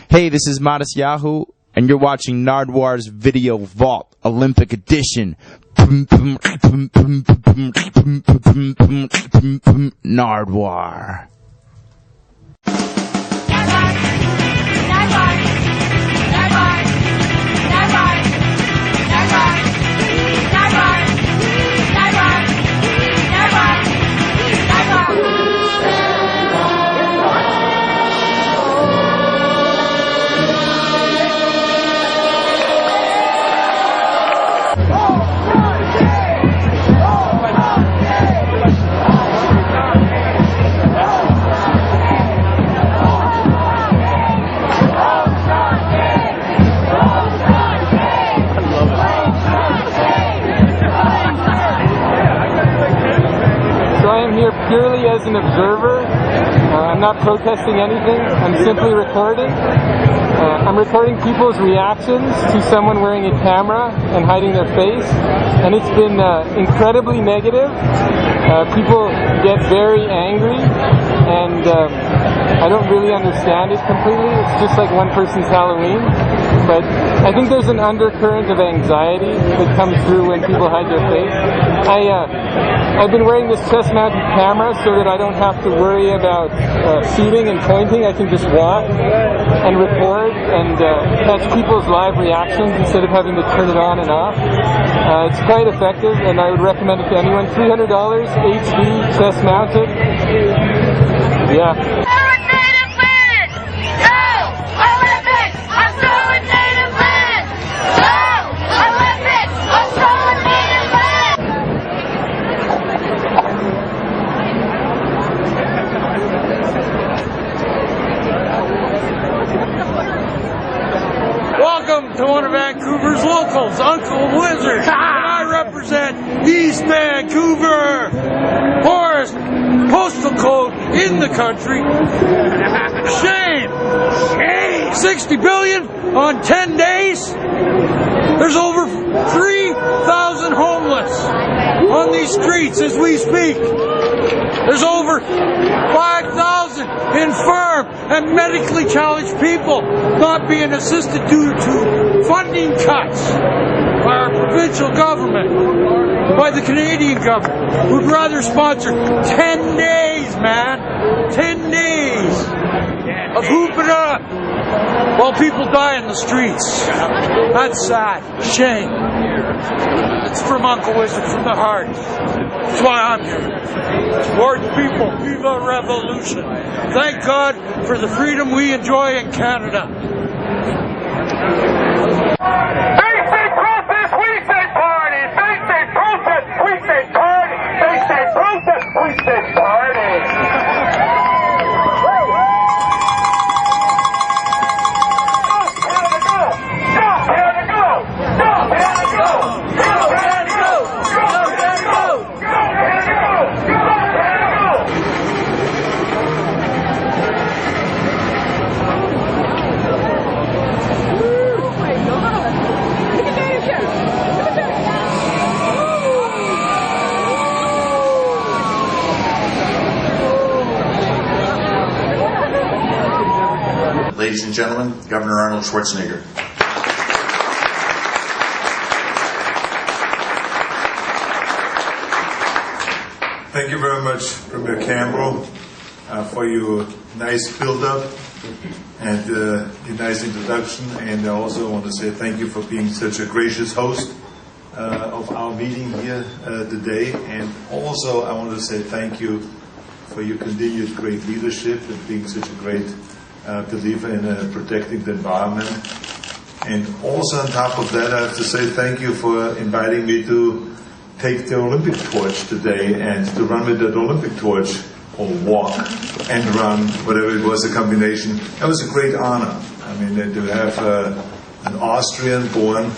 Hey, this is Modest Yahoo, and you're watching Nardwuar's Video Vault Olympic Edition. Nardwuar. Purely as an observer. I'm not protesting anything. I'm simply recording. I'm recording people's reactions to someone wearing a camera and hiding their face, and it's been incredibly negative. People get very angry, and I don't really understand it completely. It's just like one person's Halloween, but I think there's an undercurrent of anxiety that comes through when people hide their face. I've been wearing this chest-mounted camera so that I don't have to worry about shooting and pointing. I can just walk and record and catch people's live reactions instead of having to turn it on and off. It's quite effective, and I would recommend it to anyone. $300, HD, chest-mounted. Yeah. Welcome to one of Vancouver's locals, Uncle Blizzard. And I represent East Vancouver, poorest postal code in the country. Shame. 60 billion on 10 days. There's over 3,000 homeless on these streets as we speak. There's over 5,000 infirm and medically challenged people not being assisted due to funding cuts by our provincial government, by the Canadian government, who'd rather sponsor 10 days, man. 10 days of hooping up while people die in the streets. That's sad. Shame. It's from Uncle Wizard, from the heart. That's why I'm here. Lord people, viva revolution. Thank God for the freedom we enjoy in Canada. They say protest, we say party. They say protest, we say party. They say protest, we say party. Ladies and gentlemen, Governor Arnold Schwarzenegger. Thank you very much, Premier Campbell, for your nice build-up and your nice introduction. And I also want to say thank you for being such a gracious host of our meeting here today. And also I want to say thank you for your continued great leadership and being such a great believer in protecting the environment. And also on top of that, I have to say thank you for inviting me to take the Olympic torch today and to run with that Olympic torch, or walk and run, whatever it was, a combination. That was a great honor. I mean, to have an Austrian born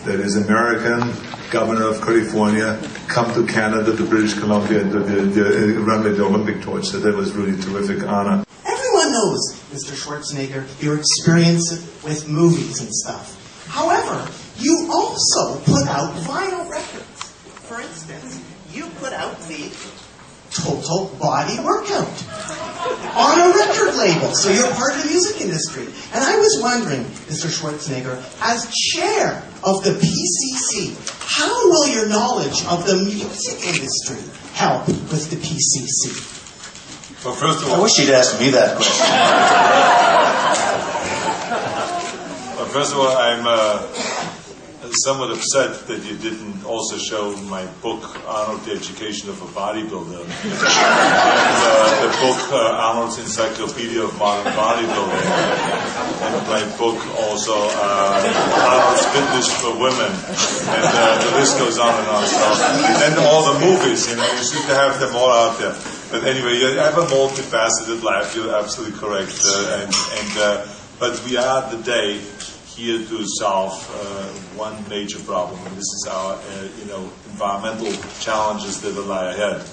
that is American, governor of California, come to Canada, to British Columbia, and to run with the Olympic torch. So that was really a terrific honor. Everyone knows, Mr. Schwarzenegger, your experience with movies and stuff. However, you also put out vinyl records. For instance, you put out the Total Body Workout on a record label. So you're part of the music industry. And I was wondering, Mr. Schwarzenegger, as chair of the PCC, how will your knowledge of the music industry help with the PCC? Well, first of all, I wish you'd asked me that question. I'm somewhat upset that you didn't also show my book, Arnold, the Education of a Bodybuilder. And the book, Arnold's Encyclopedia of Modern Bodybuilding. And my book also, Arnold's Fitness for Women. And the list goes on and on. And all the movies, you should have them all out there. But anyway, you have a multifaceted life, you're absolutely correct. But we are today here to solve one major problem, and this is our, environmental challenges that lie ahead.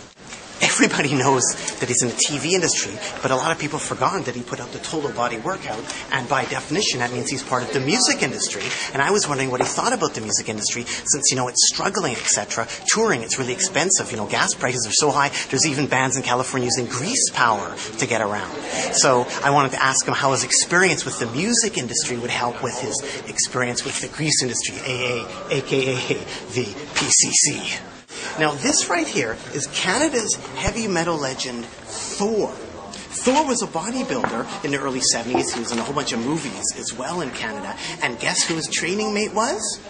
Everybody knows that he's in the TV industry, but a lot of people have forgotten that he put out the Total Body Workout, and by definition, that means he's part of the music industry. And I was wondering what he thought about the music industry, since, it's struggling, etc. Touring, it's really expensive. Gas prices are so high, there's even bands in California using grease power to get around. So I wanted to ask him how his experience with the music industry would help with his experience with the grease industry, aka the PCC. Now, this right here is Canada's heavy metal legend, Thor. Thor was a bodybuilder in the early 70s. He was in a whole bunch of movies as well in Canada. And guess who his training mate was?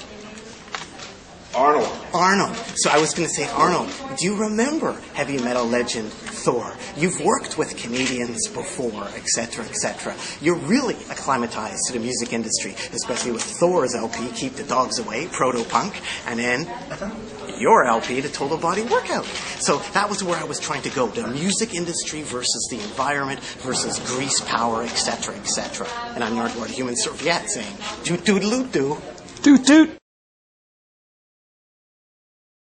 Arnold. So I was going to say, Arnold, do you remember heavy metal legend Thor? You've worked with Canadians before, etc., etc. You're really acclimatized to the music industry, especially with Thor's LP, Keep the Dogs Away, Proto-Punk, and then your LP, the Total Body Workout. So that was where I was trying to go, the music industry versus the environment versus grease power, etc., etc. And I'm Nardwuar, the human serviette, saying, toot-toot-loot-doo. Toot toot.